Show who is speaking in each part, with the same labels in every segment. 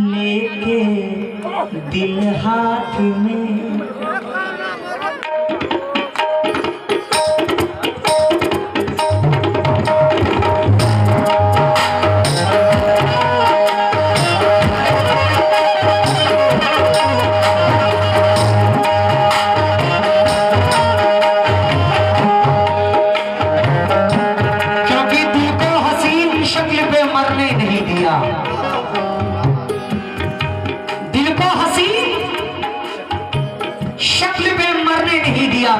Speaker 1: लेके दिल हाथ में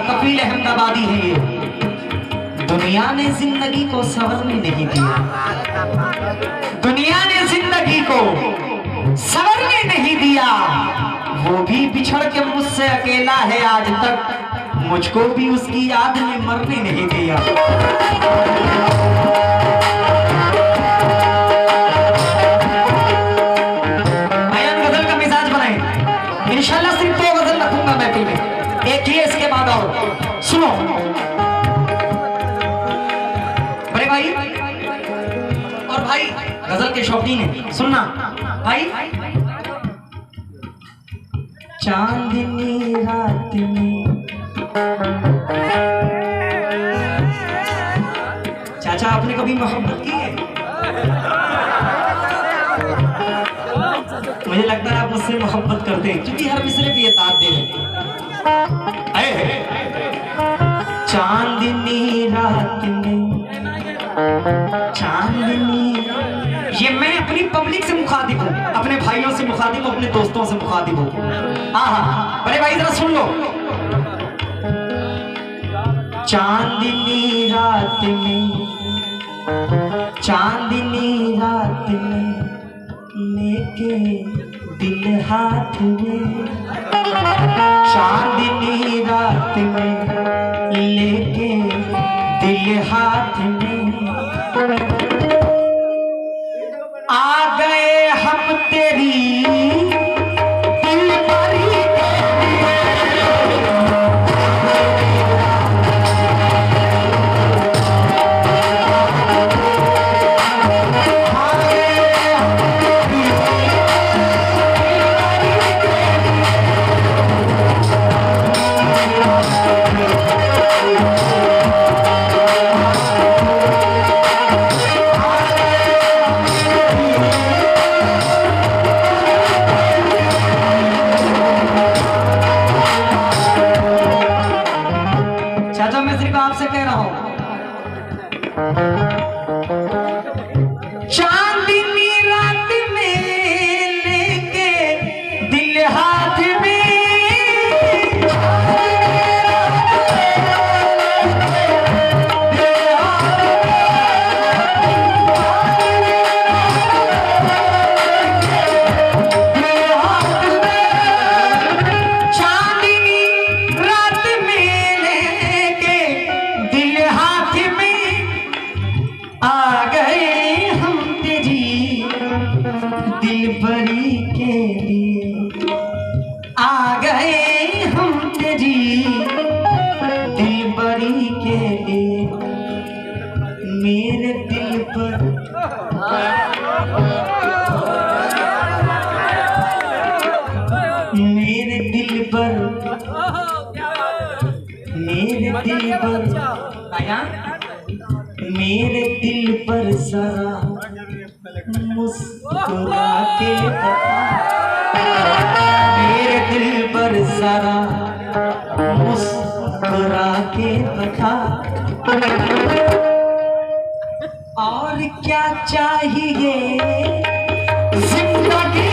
Speaker 1: कपिल अहमदाबादी है ये। दुनिया ने जिंदगी को संवरने नहीं दिया, दुनिया ने जिंदगी को संवरने नहीं दिया। वो भी बिछड़ के मुझसे अकेला है आज तक, मुझको भी उसकी याद में मरने नहीं दिया। बयान गजल का मिजाज बनाए, इंशाल्लाह सिर्फ 2 गजल रखूंगा महफिल में, एक ही इसके बाद और सुनो बड़े भाई और भाई गजल के शौकीन है, सुनना भाई। चांदनी रात में चाचा आपने कभी मोहब्बत की है? मुझे लगता है आप मुझसे मोहब्बत करते हैं, क्योंकि हर मिसरे पे ये दाद दे रहे हैं। चांदनी रात में, चांदनी, ये मैं अपनी पब्लिक से मुखातिब हूँ, अपने भाइयों से मुखातिब हूँ, अपने दोस्तों से मुखातिब हूँ। हाँ बड़े भाई जरा सुन लो। चांदनी रात में, चांदनी रात में लेके दिल हाथ में, चांदनी रात में लेके दिल हाथ में आ गए हम तेरी दिल भरी आपसे कह रहा हूं। चांदनी रात में लेके दिल हाथ में, आ गए हम तेरी दिल भरी के लिए, आ गए हम तेरी दिल भरी के लिए। मेरे दिल पर मेरे दिल पर मेरे दिल पर आया, मेरे दिल पर जरा मुस्कुरा के बता, मेरे दिल पर जरा मुस्कुरा के बता, और क्या चाहिए जिंदगी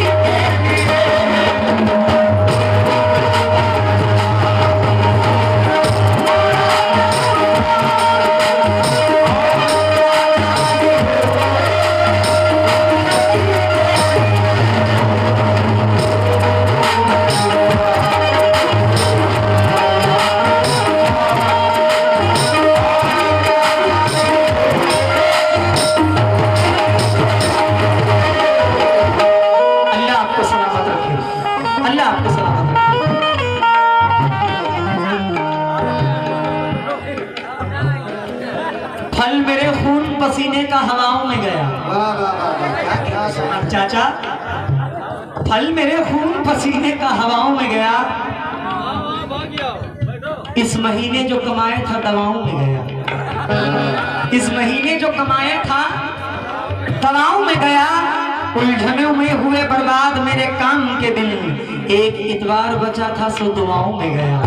Speaker 1: चाचा फल मेरे खून पसीने का हवाओं में गया, इस महीने जो कमाया था दवाओं में गया, इस महीने जो कमाया था दवाओं में गया, उलझनों में हुए बर्बाद मेरे काम के दिन, एक इतवार बचा था सो दुआओं में गया।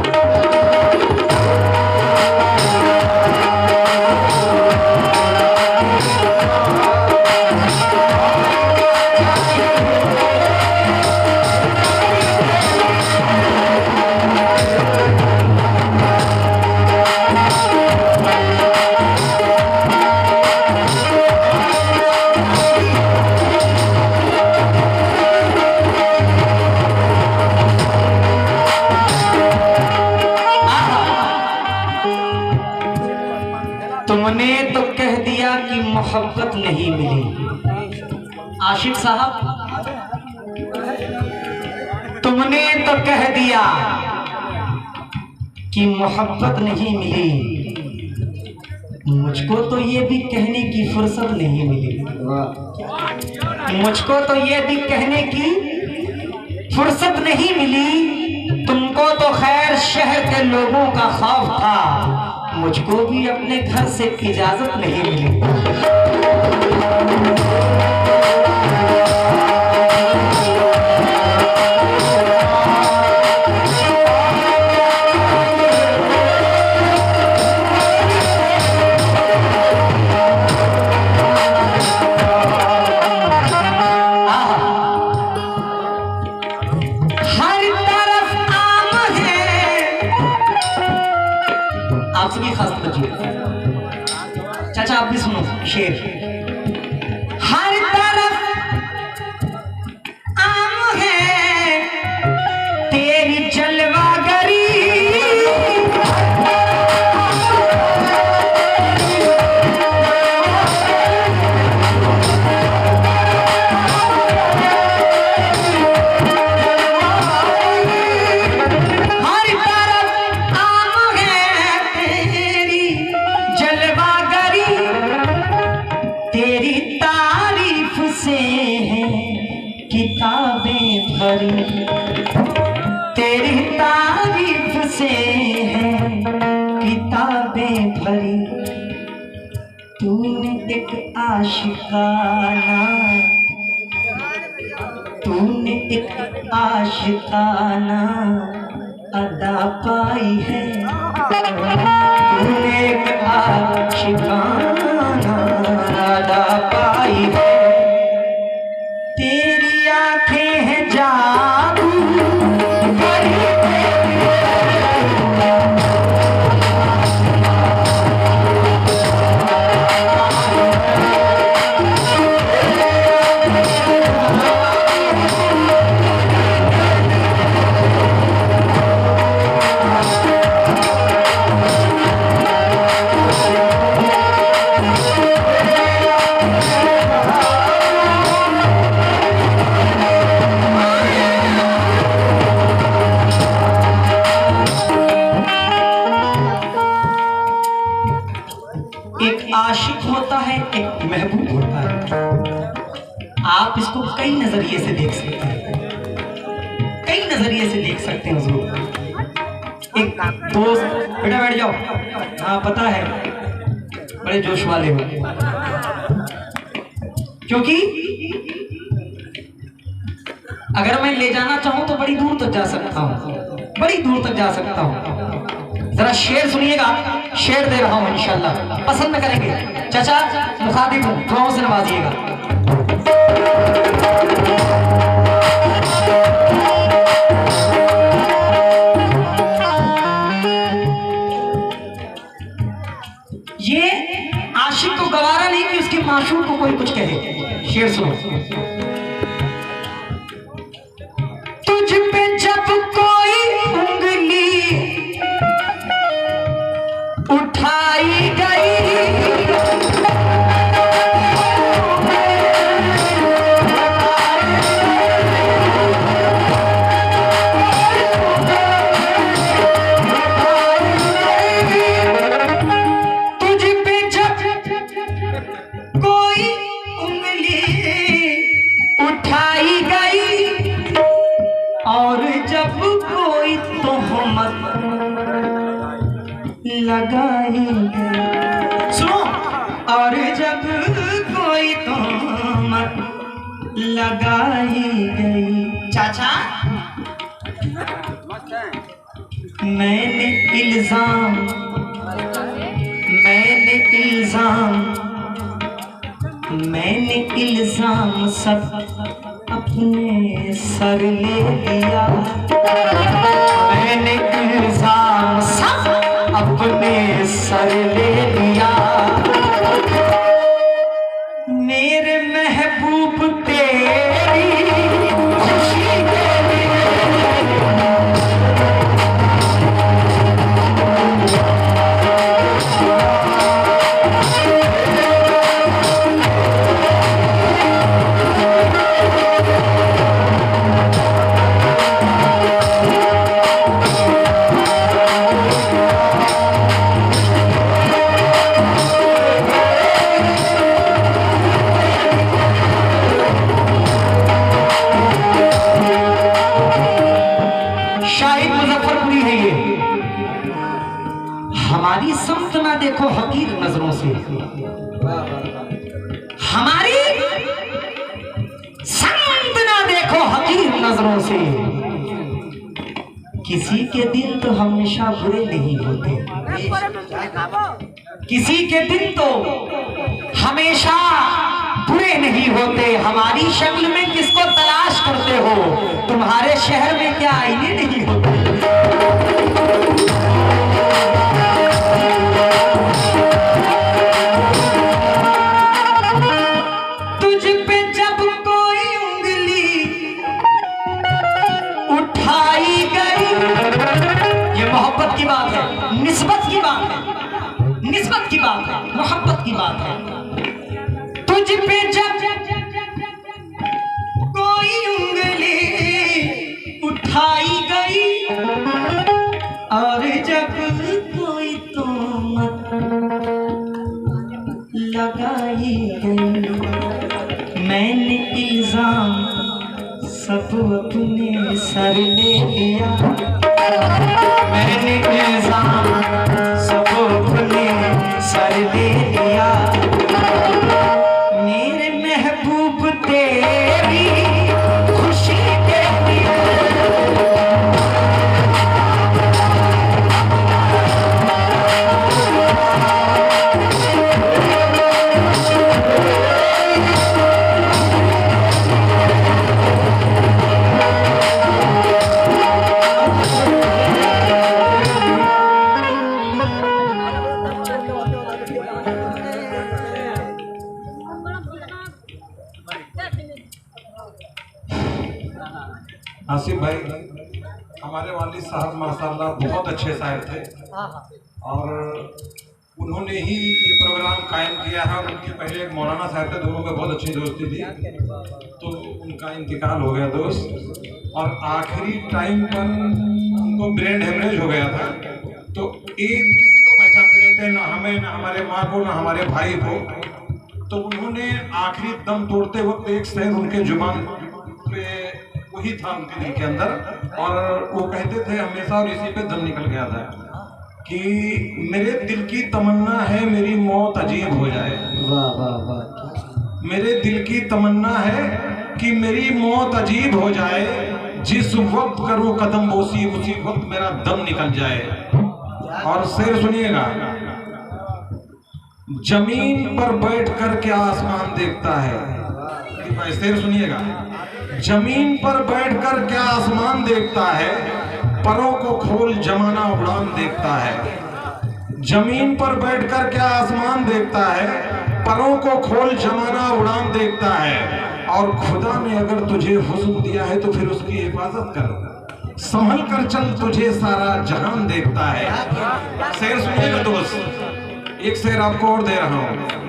Speaker 1: तुमने तो कह दिया कि मोहब्बत नहीं मिली, आशिक साहब तुमने तो कह दिया कि मोहब्बत नहीं मिली, मुझको तो ये भी कहने की फुर्सत नहीं मिली, मुझको तो ये भी कहने की फुर्सत नहीं मिली। तुमको तो खैर शहर के लोगों का खौफ था, मुझको भी अपने घर से इजाजत नहीं मिली। आप सभी खास बच्चे चाचा आप भी सुनो शेर। हर तरफ आम है तेरी जलवागरी, तेरी तारीफ से है किताबें भरी, तेरी तारीफ से है किताबें भरी। तूने एक आशिकाना, तूने एक आशिकाना अदा पाई है, तूने एक आशिकाना अदा पाई है। तेरी आंखें हैं जादू आशिक होता है, एक महबूब होता है। आप इसको कई नजरिए से देख सकते हैं, कई नजरिए से देख सकते हैं उसको। एक दोस्त बेटा बैठ जाओ, हाँ पता है बड़े जोश वाले हो, क्योंकि अगर मैं ले जाना चाहूं तो बड़ी दूर तक जा सकता हूं, बड़ी दूर तक जा सकता हूं। जरा शेर सुनिएगा, शेर दे रहा हूं इंशाल्लाह पसंद करेंगे। चाचा मुखातिब दुआओं से नवाजिएगा। ये आशिक को गवारा नहीं कि उसके माशूक को कोई कुछ कहे। शेर सुनो। तुझ पे जब कोई उंगली उठाई गई, तुझ पे जब कोई उंगली लगाई गई। सुनो, और जब कोई तोहमत लगाई गई, चाचा मैंने इल्जाम सब अपने सर ले लिया। मैंने इल्जाम सब अपने सर ले लिया। मेरे महबूब तेरी खुशी के लिए हमारी समत ना देखो हकीर नजरों से, हमारी समत ना देखो हकीर नजरों से। किसी के दिन तो हमेशा बुरे नहीं होते, किसी के दिन तो हमेशा बुरे नहीं होते। हमारी शक्ल में किसको तलाश करते हो? तुम्हारे शहर में क्या आईने नहीं होते? मोहब्बत की बात है, निस्बत की बात है, निस्बत की बात है, मोहब्बत की बात है। तुझ पे जब कोई उंगली उठाई गई और जब कोई तोहमत लगाई गई, मैंने इल्जाम सब अपने सर ले लिया। मैंने इल्जाम सब अपने सर ले लिया। मेरे महबूब तेरी खुशी के लिए
Speaker 2: आसिफ भाई हमारे वालिद साहब माशाल्लाह बहुत अच्छे शायर थे और उन्होंने ही ये प्रोग्राम कायम किया है। और उनके पहले एक मौलाना साहब थे, दोनों में बहुत अच्छी दोस्ती थी, तो उनका इंतकाल हो गया दोस्त। और आखिरी टाइम पर उनको ब्रेन हेमरेज हो गया था, तो एक किसी को पहचानते नहीं थे, ना हमें, ना हमारे माँ को, ना हमारे भाई को। तो उन्होंने आखिरी दम तोड़ते वक्त एक शेर उनके जुबान पे वही था उनके दिल के अंदर, और वो कहते थे हमेशा, और इसी पे दम निकल गया था कि मेरे दिल की तमन्ना है मेरी मौत अजीब हो जाए।
Speaker 1: वाह वाह वाह।
Speaker 2: मेरे दिल की तमन्ना है कि मेरी मौत अजीब हो जाए, जिस वक्त करूं कदम बोसी उसी वक्त मेरा दम निकल जाए। और शेर सुनिएगा, जमीन पर बैठ कर क्या आसमान देखता है। शेर सुनिएगा, जमीन पर बैठकर क्या आसमान देखता है, परों को खोल जमाना उड़ान देखता है। जमीन पर बैठकर क्या आसमान देखता है, परों को खोल जमाना उड़ान देखता है। और खुदा ने अगर तुझे हुस्न दिया है तो फिर उसकी हिफाजत कर, संभल कर चल तुझे सारा जहान देखता है। शेर सुनिएगा दोस्त, एक शेर आपको और दे रहा हूं,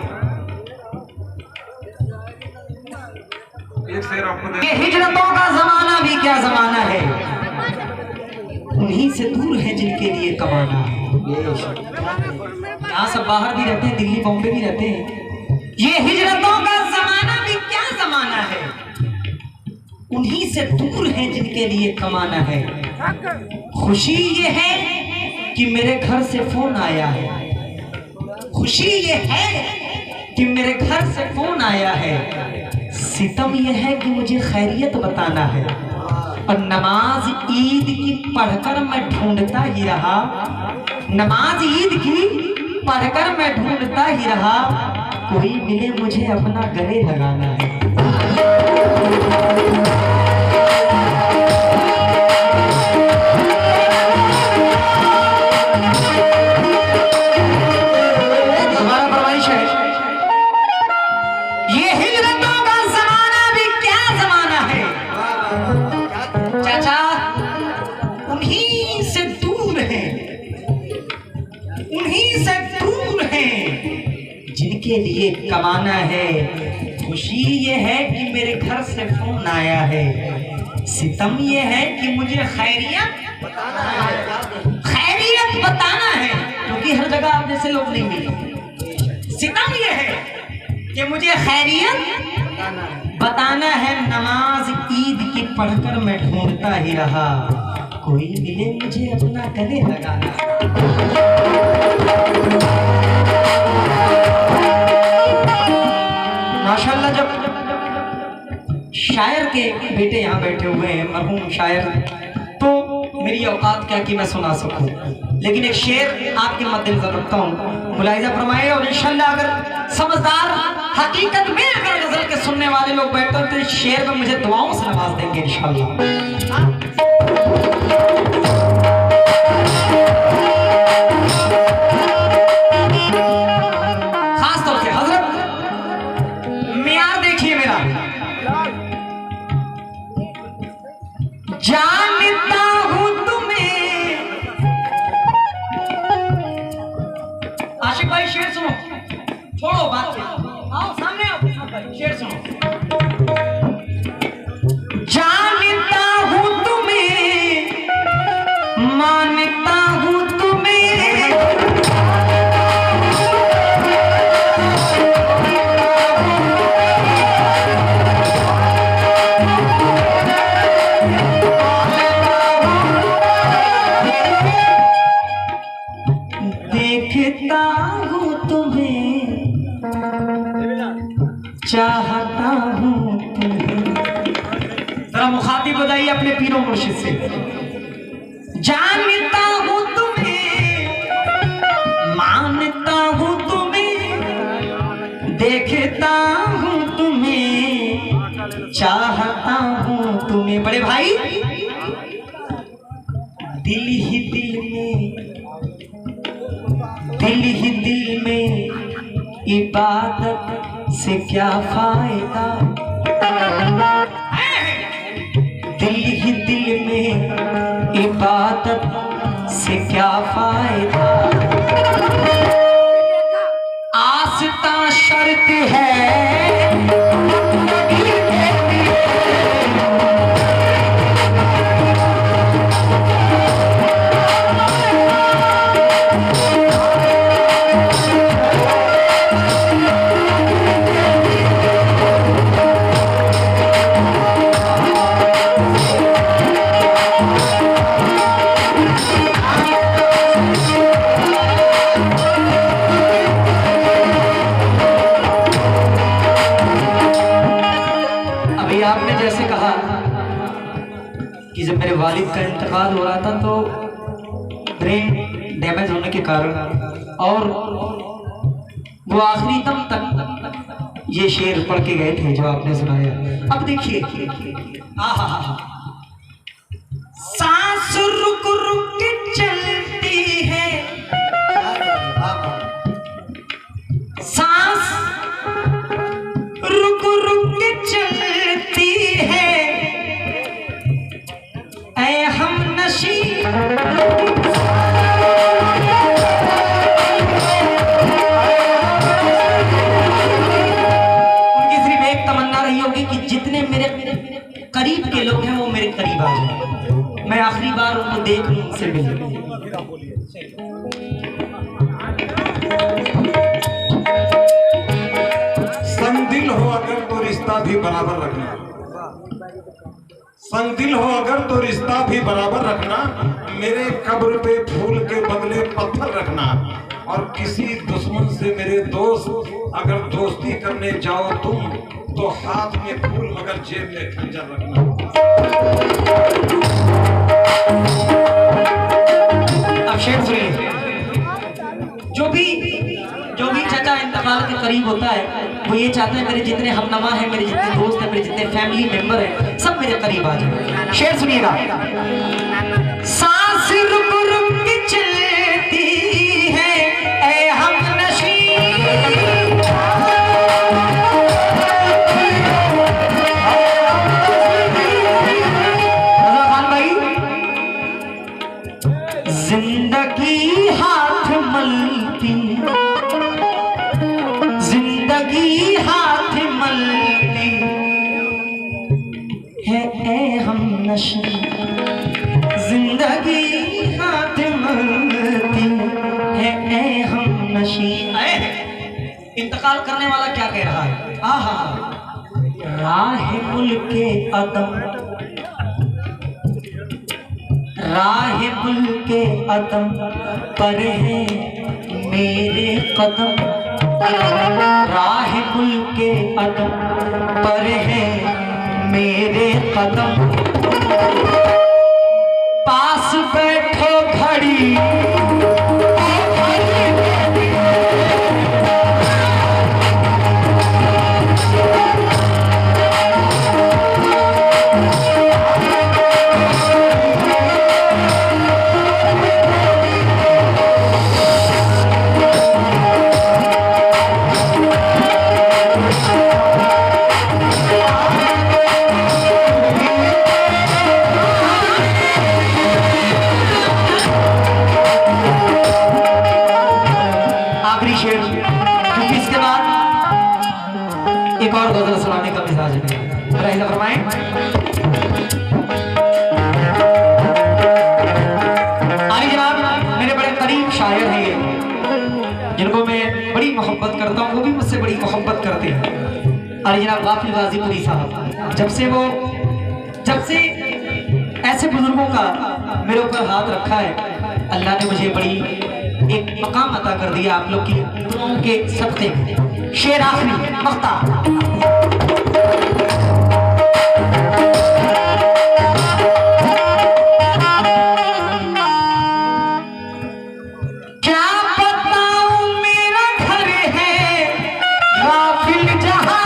Speaker 2: एक शेर आपको
Speaker 1: ये हिजरतों का जमाना भी क्या जमाना है, उन्हीं से दूर है जिनके लिए कमाना है। यहाँ सब बाहर भी रहते हैं, दिल्ली बॉम्बे भी रहते हैं। ये हिजरतों का जमाना भी क्या जमाना है, उन्हीं से दूर है जिनके लिए कमाना है। खुशी ये है कि मेरे घर से फोन आया है, खुशी ये है कि मेरे घर से फोन आया है, सितम ये है कि मुझे खैरियत बताना है। और नमाज ईद की पढ़कर मैं ढूंढता ही रहा, नमाज ईद की पढ़कर मैं ढूंढता ही रहा, कोई मिले मुझे अपना गले लगाना है। हमारा फरमाइश है, ये हिजरतों का जमाना भी क्या जमाना है चाचा, उन्हीं से दूर है, उन्हीं से दूर है जिनके लिए कमाना है। खुशी ये है कि मेरे घर से फोन आया है, सितम ये है कि मुझे खैरियत बताना है, क्योंकि हर जगह आप जैसे लोग नहीं मिले। सितम ये है कि मुझे खैरियत बताना है, नमाज ईद की पढ़कर मैं ढूंढता ही रहा, कोई मिले मुझे अपना गले लगाना है। माशाल्लाह, जब शायर के बेटे यहाँ बैठे हुए हैं, मरहूम शायर, तो मेरी औकात क्या कि मैं सुना सकूं, लेकिन एक शेर आपके मद्दे नजर रखता हूँ, मुलाहिजा फरमाए। और इंशाल्लाह अगर समझदार हकीकत में अगर गजल के सुनने वाले लोग बैठते हैं तो इस शेर में मुझे दुआओं से नवाज देंगे इंशाल्लाह। जानता हूं तुम्हें, आशिक भाई शेर सुनो, छोड़ो बात, आओ सामने आओ, शेर सुनो। जानता हूं तुम्हें, मानता हूं तुम्हें, देखता हूँ तुम्हें, चाहता हूँ तुम्हें। जरा मुखातिब हो जाइए अपने पीरों मुर्शिद से। जानता हूँ तुम्हें, मानता हूँ तुम्हें, देखता हूँ तुम्हें, चाहता हूँ तुम्हें। बड़े भाई, दिल ही दिल में, दिल ही दिल में इबादत से क्या फायदा, दिल ही दिल में इबादत से क्या फायदा, आस्था शर्त है आपने जैसे कहा कि जब मेरे वालिद का इंतकाल हो रहा था तो ब्रेन डैमेज होने के कारण, और वो आखिरी दम तक ये शेर पढ़ के गए थे जो आपने सुनाया। अब देखिए, सांस रुक रुक के चलती है, सांस रुक रुक के चलती है, ऐ हमनशी उनकी सिर्फ एक तमन्ना रही होगी कि जितने मेरे करीब के लोग हैं वो मेरे करीब आ जाए, मैं आखिरी बार उनको देख लूं, उनसे मिलूं।
Speaker 2: संदिल हो अगर तो रिश्ता भी बराबर रखना, संग दिल हो अगर तो रिश्ता भी बराबर रखना, मेरे कब्र पे फूल के बदले पत्थर रखना, और किसी दुश्मन से मेरे दोस्त अगर दोस्ती करने जाओ तुम तो हाथ में फूल मगर जेब में खंजर रखना।
Speaker 1: अब शेर सुनिए। जो भी चाचा इंतकाल के करीब होता है वो ये चाहते हैं मेरे जितने हमनमा हैं, मेरे जितने दोस्त हैं, मेरे जितने फैमिली मेंबर हैं, सब मेरे करीब आ जाए। शेर सुनिएगा। सांस रुक रुक के चलती है ऐ हमनशी, खान भाई, जिंदगी हाथ मलती, जिंदगी हाथ मलती है ऐ हमनशी, जिंदगी हाथ मलती है ऐ हमनशी। इंतकाल करने वाला क्या कह रहा है? आहा, राह मुल्के अदम, राह मुल्के अदम पर है मेरे कदम, राह मुल्के अदम पर है मेरे कदम, पास बैठो घड़ी एक और गजल सुनाने का मिजाज है। फरमाएं। आइए जनाब, मेरे बड़े करीब शायर हैं ये, जिनको मैं बड़ी मोहब्बत करता हूँ, वो भी मुझसे बड़ी मोहब्बत करते हैं। अरे जनाब गाफिल गाजीपुरी साहब, जब से ऐसे बुजुर्गों का मेरे ऊपर हाथ रखा है, अल्लाह ने मुझे बड़ी एक मकाम अता कर दिया आप लोग की दुआओं के सदक़े। शेर आखिरी मक्ता। क्या बताऊं मेरा घर है गाफिल जहां,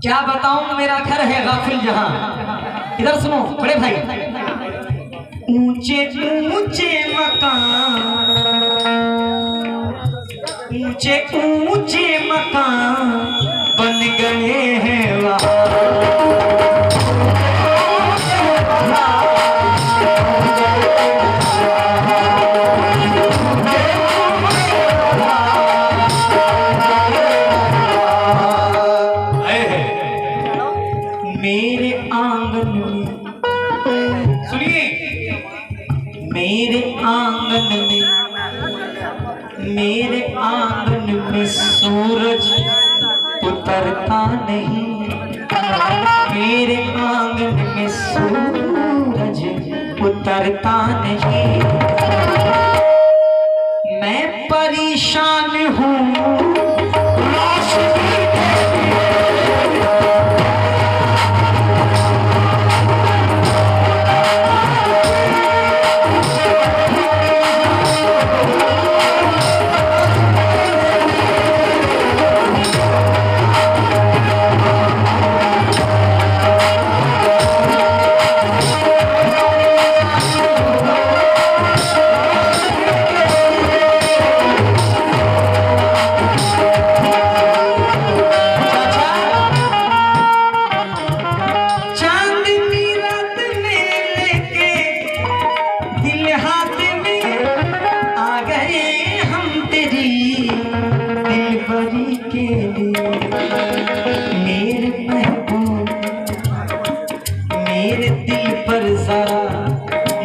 Speaker 1: क्या बताऊं मेरा घर है गाफिल जहां। इधर सुनो बड़े भाई, ऊंचे ऊंचे मकान, ऊंचे ऊंचे मकान बन गए हैं वहां, मेरे आंगन में, सुनिए, मेरे आंगन में सूरज मेरे महबूब मेरे दिल पर जरा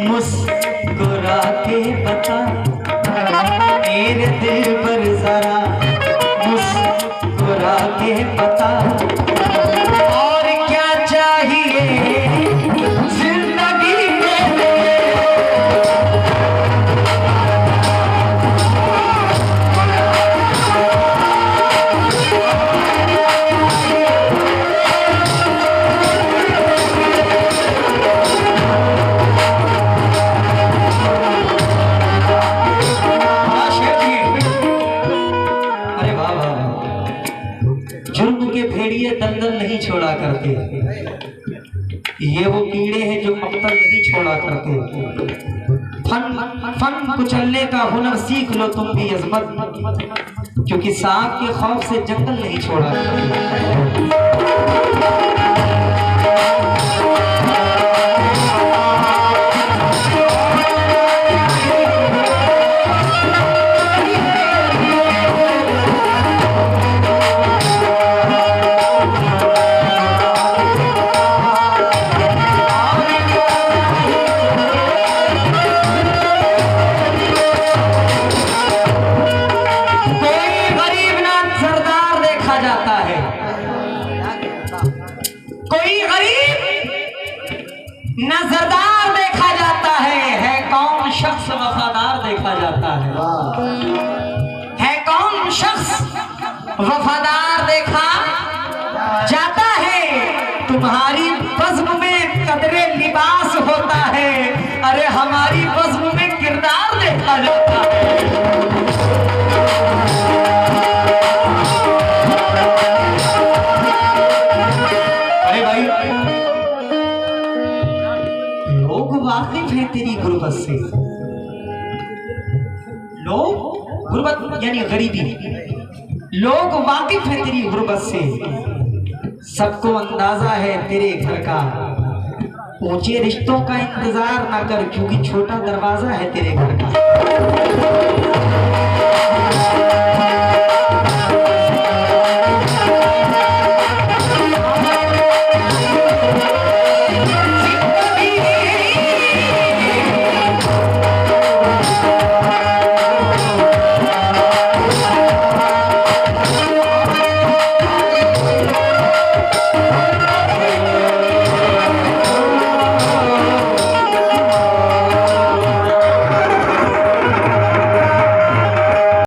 Speaker 1: मुस्कुरा के बता, मेरे दिल पर जरा मुस्कुरा के बता, और क्या चाहिए जिंदगी में। जुर्म के भेड़िए दलदल नहीं छोड़ा करते, ये वो कीड़े हैं जो मक्तल नहीं छोड़ा करते। फन कुचलने का हुनर सीख लो तुम भी अजमत, क्योंकि सांप के खौफ से जंगल नहीं छोड़ा करते। कोई गरीब नजरदार देखा जाता है कौन शख्स वफादार देखा जाता है कौन शख्स वफादार देखा जाता है। तुम्हारी बज़्म में कदरे लिबास होता है, अरे हमारी बज़्म में किरदार देखा जाता है। लोग वाकिफ हैं तेरी गुर्बत से, लोग गुर्बत यानी गरीबी, लोग वाकिफ हैं तेरी गुर्बत से, सबको अंदाजा है तेरे घर का। ऊंचे रिश्तों का इंतजार ना कर, क्योंकि छोटा दरवाजा है तेरे घर का।